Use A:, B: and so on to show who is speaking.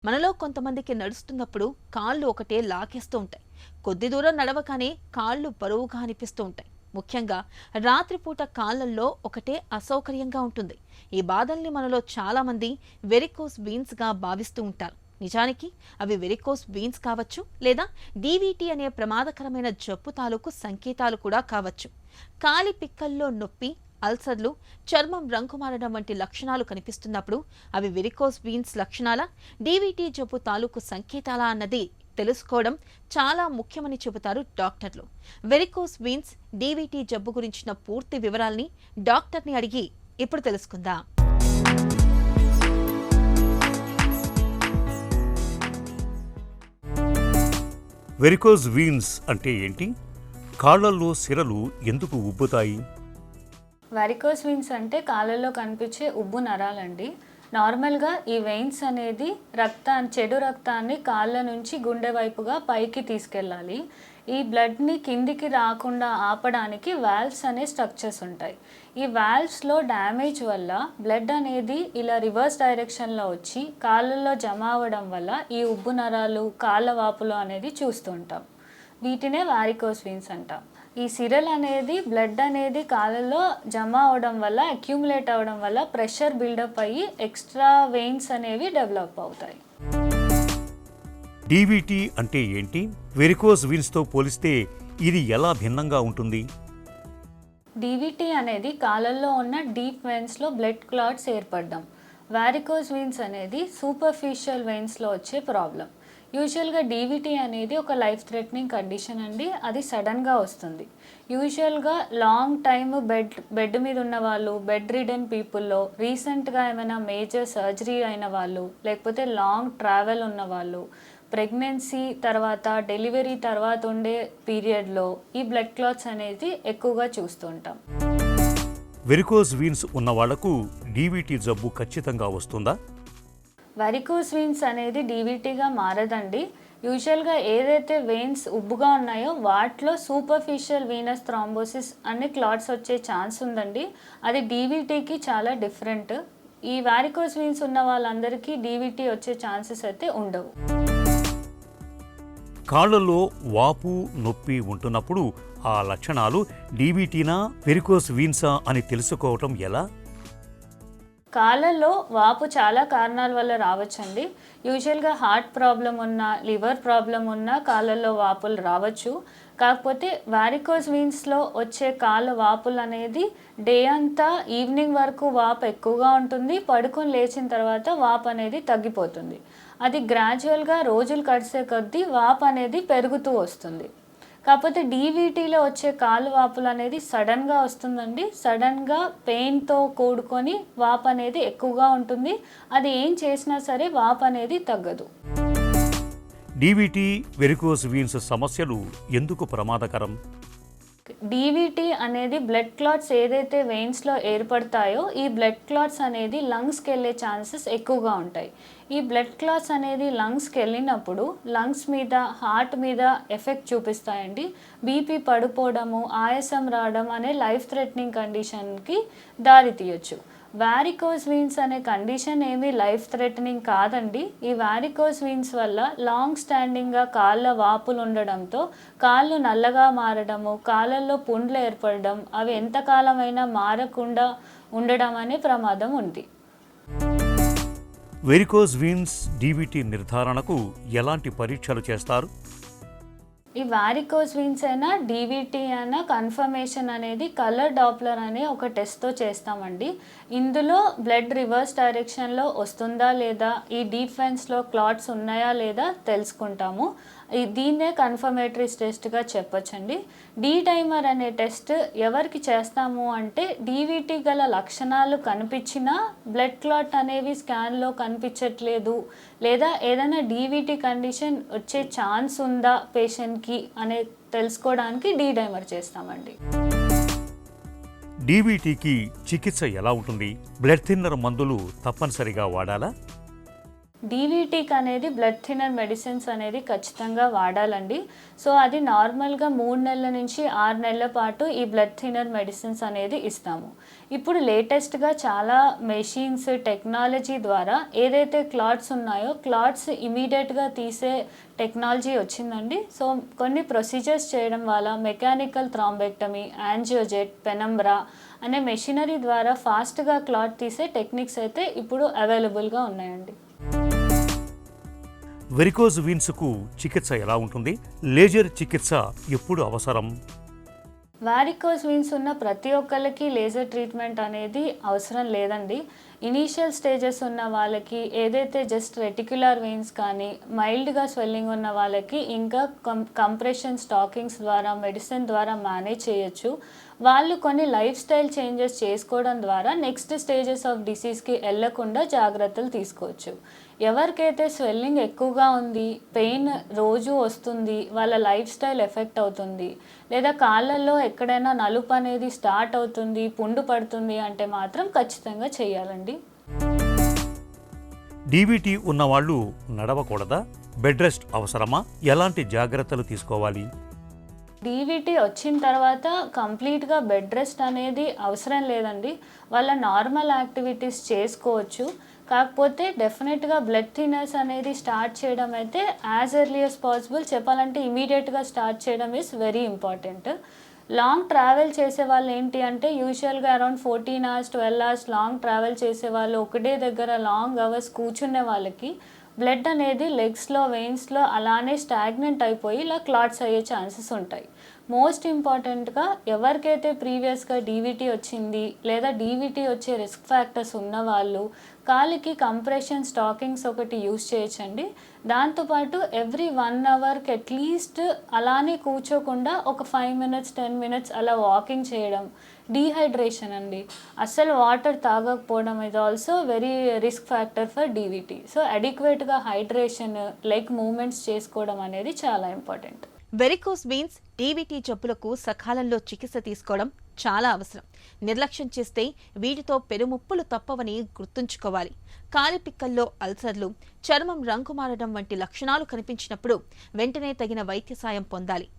A: మనలో కొంతమందికి నడుస్తున్నప్పుడు కాళ్ళు ఒకటే లాగేస్తూ ఉంటాయి. కొద్ది దూరం నడవగానే కాళ్ళు బరువుగా అనిపిస్తూ ఉంటాయి. ముఖ్యంగా రాత్రిపూట కాళ్ళల్లో ఒకటే అసౌకర్యంగా ఉంటుంది. ఈ బాధల్ని మనలో చాలా మంది వెరికోస్ వీన్స్ గా భావిస్తూ ఉంటారు. నిజానికి అవి వెరికోస్ వీన్స్ కావచ్చు, లేదా డీవీటీ అనే ప్రమాదకరమైన జబ్బు తాలూకు సంకేతాలు కూడా కావచ్చు. కాలి పిక్కల్లో నొప్పి, అల్సర్లు, చర్మం రంగు మారడం వంటి లక్షణాలు కనిపిస్తున్నప్పుడు అవి వెరికోస్ వీన్స్ లక్షణాలా, డీవీటీ జబ్బు తాలూకు సంకేతాలా అన్నది తెలుసుకోవడం చాలా ముఖ్యమని చెబుతారు డాక్టర్లు. వెరికోస్ వీన్స్, డీవీటీ జబ్బు గురించిన పూర్తి వివరాల్ని డాక్టర్ని అడిగి ఇప్పుడు తెలుసుకుందాం.
B: వెరికోస్ వీన్స్ అంటే ఏంటి? కాళ్లలో సిరలు ఎందుకు ఉబ్బుతాయి?
C: వారికోస్ వెయిన్స్ అంటే కాళ్ళలో కనిపించే ఉబ్బు నరాలండి. నార్మల్గా ఈ వెయిన్స్ అనేది చెడు రక్తాన్ని కాళ్ళ నుంచి గుండె వైపుగా పైకి తీసుకెళ్ళాలి. ఈ బ్లడ్ని కిందికి రాకుండా ఆపడానికి వాల్వ్స్ అనే స్ట్రక్చర్స్ ఉంటాయి. ఈ వాల్వ్స్లో డ్యామేజ్ వల్ల బ్లడ్ అనేది ఇలా రివర్స్ డైరెక్షన్లో వచ్చి కాళ్ళల్లో జమ అవ్వడం వల్ల ఈ ఉబ్బు నరాలు, కాళ్ళ వాపులు అనేది చూస్తూ ఉంటాం. వీటినే వారికోస్ వెయిన్స్ అంటాం. ఈ సిరల్ అనేది బ్లడ్ అనేది కాళ్ళలో జమ అవడం వల్ల, అక్యూములేట్ అవడం వల్ల ప్రెషర్ బిల్డప్ అయ్యి ఎక్స్ట్రా వెయిన్స్ అనేవి డెవలప్ అవుతాయి.
B: డీవీటీ అంటే ఏంటి? వెరికోస్ వీన్స్తో పోలిస్తే ఇది ఎలా భిన్నంగా ఉంటుంది?
C: డీవీటీ అనేది కాళ్ళల్లో ఉన్న డీప్ వెయిన్స్లో బ్లడ్ క్లాట్స్ ఏర్పడడం. వారికోస్ వెయిన్స్ అనేది సూపర్ఫిషియల్ వెయిన్స్లో వచ్చే ప్రాబ్లం. యూజువల్గా డీవీటీ అనేది ఒక లైఫ్ థ్రెటనింగ్ కండిషన్ అండి. అది సడన్గా వస్తుంది. యూజువల్గా లాంగ్ టైమ్ బెడ్ మీద ఉన్న వాళ్ళు, బెడ్ రిడెన్ పీపుల్లో, రీసెంట్గా ఏమైనా మేజర్ సర్జరీ అయిన వాళ్ళు, లేకపోతే లాంగ్ ట్రావెల్ ఉన్న వాళ్ళు, ప్రెగ్నెన్సీ తర్వాత, డెలివరీ తర్వాత ఉండే పీరియడ్లో ఈ బ్లడ్ క్లాట్స్ అనేది ఎక్కువగా చూస్తుంటాం.
B: వెరికోస్ వీన్స్ ఉన్న వాళ్లకు డీవీటీ జబ్బు ఖచ్చితంగా వస్తుందా?
C: వారికోస్ వెయిన్స్ అనేది డీవీటీగా మారదండి. యూజువల్గా ఏదైతే వెయిన్స్ ఉబ్బుగా ఉన్నాయో వాటిలో సూపర్ఫిషియల్ వీనస్ థ్రాంబోసిస్ అనే క్లాట్స్ వచ్చే ఛాన్స్ ఉందండి. అది డీవీటీకి చాలా డిఫరెంట్. ఈ వారికోస్ వెయిన్స్ ఉన్న వాళ్ళందరికీ డీవీటీ వచ్చే ఛాన్సెస్ అయితే ఉండవు.
B: కాళ్లలో వాపు, నొప్పి ఉంటున్నప్పుడు ఆ లక్షణాలు డీవీటీనా, వెరికోస్ వీన్సా అని తెలుసుకోవటం ఎలా?
C: కాళ్ళల్లో వాపు చాలా కారణాల వల్ల రావచ్చండి. యూజువల్గా హార్ట్ ప్రాబ్లం ఉన్నా, లివర్ ప్రాబ్లం ఉన్నా కాళ్ళల్లో వాపులు రావచ్చు. కాకపోతే వారికోస్ వీన్స్లో వచ్చే కాళ్ళ వాపులు అనేది డే అంతా ఈవినింగ్ వరకు వాపు ఎక్కువగా ఉంటుంది. పడుకొని లేచిన తర్వాత వాపు అనేది తగ్గిపోతుంది. అది గ్రాడ్యువల్గా రోజులు గడిచే కొద్దీ వాపు అనేది పెరుగుతూ వస్తుంది. కాకపోతే డీవీటీలో వచ్చే కాలు వాపులు అనేది సడన్గా వస్తుందండి. సడన్గా పెయిన్తో కూడుకొని వాపు అనేది ఎక్కువగా ఉంటుంది. అది ఏం చేసినా సరే వాపు అనేది తగ్గదు.
B: డీవీటీ, వెరికోస్ వీన్స్ సమస్యలు ఎందుకు ప్రమాదకరం?
C: డీవీటీ అనేది బ్లడ్ క్లాట్స్ ఏదైతే వెయిన్స్లో ఏర్పడతాయో ఈ బ్లడ్ క్లాట్స్ అనేది లంగ్స్కి వెళ్ళే ఛాన్సెస్ ఎక్కువగా ఉంటాయి. ఈ బ్లడ్ క్లాట్స్ అనేది లంగ్స్కి వెళ్ళినప్పుడు లంగ్స్ మీద, హార్ట్ మీద ఎఫెక్ట్ చూపిస్తాయండి. బీపీ పడిపోవడము, ఆయాసం రావడం అనే లైఫ్ థ్రెటనింగ్ కండిషన్కి దారి తీయచ్చు. వారికోస్ వీన్స్ అనే కండిషన్ ఏమీ లైఫ్ థ్రెటనింగ్ కాదండి. ఈ వారికోస్ వీన్స్ వల్ల లాంగ్ స్టాండింగ్గా కాళ్ళ వాపులు ఉండడంతో కాళ్ళు నల్లగా మారడము, కాళ్ళల్లో పుండ్లు ఏర్పడడం, అవి ఎంతకాలమైనా మారకుండా ఉండడం అనే ప్రమాదం ఉంది.
B: వెరికోస్ వీన్స్, డీవీటీ నిర్ధారణకు ఎలాంటి పరీక్షలు చేస్తారు?
C: ఈ వారికోస్ వీన్స్ అయినా, డీవీటీ అయినా కన్ఫర్మేషన్ అనేది కలర్ డాప్లర్ అనే ఒక టెస్ట్తో చేస్తామండి. ఇందులో బ్లడ్ రివర్స్ డైరెక్షన్లో వస్తుందా లేదా, ఈ డీప్ వెయిన్స్లో క్లాట్స్ ఉన్నాయా లేదా తెలుసుకుంటాము. దీన్నే కన్ఫర్మేటరీ టెస్ట్గా చెప్పొచ్చండి. డీ డైమర్ అనే టెస్ట్ ఎవరికి చేస్తాము అంటే, డీవీటీ గల లక్షణాలు కనిపించినా బ్లడ్ క్లాట్ అనేవి స్కాన్లో కనిపించట్లేదు, లేదా ఏదైనా డీవీటీ కండిషన్ వచ్చే ఛాన్స్ ఉందా పేషెంట్కి అనే తెలుసుకోవడానికి డీ డైమర్ చేస్తామండి.
B: డీవీటీకి చికిత్స ఎలా ఉంటుంది? బ్లడ్ థిన్నర్ మందులు తప్పనిసరిగా వాడాలా?
C: డీవీటీకి అనేది బ్లడ్ థిన్నర్ మెడిసిన్స్ అనేది ఖచ్చితంగా వాడాలండి. సో అది నార్మల్గా 3 నెలల నుంచి 6 నెలల పాటు ఈ బ్లడ్ థిన్నర్ మెడిసిన్స్ అనేది ఇస్తాము. ఇప్పుడు లేటెస్ట్గా చాలా మెషిన్స్ టెక్నాలజీ ద్వారా ఏదైతే క్లాట్స్ ఉన్నాయో క్లాట్స్ ఇమీడియట్గా తీసే టెక్నాలజీ వచ్చిందండి. సో కొన్ని ప్రొసీజర్స్ చేయడం వల్ల మెకానికల్ థ్రాంబెక్టమీ, యాంజియోజెట్, పెనంబ్రా అనే మెషినరీ ద్వారా ఫాస్ట్గా క్లాట్ తీసే టెక్నిక్స్ అయితే ఇప్పుడు అవైలబుల్గా ఉన్నాయండి.
B: వెరికోజ్ వీన్స్కు చికిత్స ఎలా ఉంటుంది? లేజర్ చికిత్స ఎప్పుడు అవసరం?
C: వారికోస్ వీన్స్ ఉన్న ప్రతి ఒక్కరికి లేజర్ ట్రీట్మెంట్ అనేది అవసరం లేదండి. ఇనీషియల్ స్టేజెస్ ఉన్న వాళ్ళకి ఏదైతే జస్ట్ రెటిక్యులర్ వెయిన్స్ కానీ మైల్డ్గా స్వెల్లింగ్ ఉన్న వాళ్ళకి ఇంకా కంప్రెషన్ స్టాకింగ్స్ ద్వారా మెడిసిన్ ద్వారా మేనేజ్ చేయొచ్చు. వాళ్ళు కొన్ని లైఫ్ స్టైల్ చేంజెస్ చేసుకోవడం ద్వారా నెక్స్ట్ స్టేజెస్ ఆఫ్ డిసీజ్కి వెళ్ళకుండా జాగ్రత్తలు తీసుకోవచ్చు. ఎవరికైతే స్వెల్లింగ్ ఎక్కువగా ఉంది, పెయిన్ రోజు వస్తుంది, వాళ్ళ లైఫ్ స్టైల్ ఎఫెక్ట్ అవుతుంది, లేదా కాళ్ళల్లో ఎక్కడైనా నలుపు అనేది స్టార్ట్ అవుతుంది, పుండు పడుతుంది అంటే మాత్రం ఖచ్చితంగా చేయాలండి.
B: డీవీటీ ఉన్నవాళ్ళు నడవకూడదా? బెడ్ రెస్ట్ అవసరమా? ఎలాంటి జాగ్రత్తలు తీసుకోవాలి?
C: డీవీటీ వచ్చిన తర్వాత కంప్లీట్గా బెడ్ రెస్ట్ అనేది అవసరం లేదండి. వాళ్ళ నార్మల్ యాక్టివిటీస్ చేసుకోవచ్చు. కాకపోతే డెఫినెట్గా బ్లడ్ థిన్నర్స్ అనేది స్టార్ట్ చేయడం అయితే యాజ్ ఎర్లీ యాజ్ పాసిబుల్, చెప్పాలంటే ఇమీడియట్గా స్టార్ట్ చేయడం is very important. Long travel చేసే వాళ్ళు ఏంటి అంటే యూజువల్గా around 14 hours 12 hours long travel చేసే వాళ్ళు, ఒకటే దగ్గర లాంగ్ అవర్స్ కూర్చునే వాళ్ళకి బ్లడ్ అనేది లెగ్స్లో వెయిన్స్లో అలానే స్టాగ్నెంట్ అయిపోయి ఇలా క్లాట్స్ అయ్యే ఛాన్సెస్ ఉంటాయి. మోస్ట్ ఇంపార్టెంట్గా ఎవరికైతే ప్రీవియస్గా డీవీటీ వచ్చింది లేదా డీవీటీ వచ్చే రిస్క్ ఫ్యాక్టర్స్ ఉన్నవాళ్ళు కాలికి కంప్రెషన్ స్టాకింగ్స్ ఒకటి యూస్ చేయొచ్చండి. దాంతోపాటు ఎవ్రీ 1 hourకి అట్లీస్ట్ అలానే కూర్చోకుండా ఒక 5 minutes 10 minutes అలా వాకింగ్ చేయడం. డీహైడ్రేషన్ అండి, అస్సలు వాటర్ తాగకపోవడం is also very risk factor for DVT. So అడిక్వేట్గా హైడ్రేషన్, లెగ్ మూమెంట్స్ చేసుకోవడం అనేది చాలా ఇంపార్టెంట్.
A: వెరికోస్ వీన్స్ డీవీటీ జబ్బులకు సకాలంలో చికిత్స తీసుకోవడం చాలా అవసరం. నిర్లక్ష్యం చేస్తే వీటితో పెరుముప్పులు తప్పవని గుర్తుంచుకోవాలి. కాలిపిక్కల్లో అల్సర్లు, చర్మం రంగు మారడం వంటి లక్షణాలు కనిపించినప్పుడు వెంటనే తగిన వైద్య సాయం పొందాలి.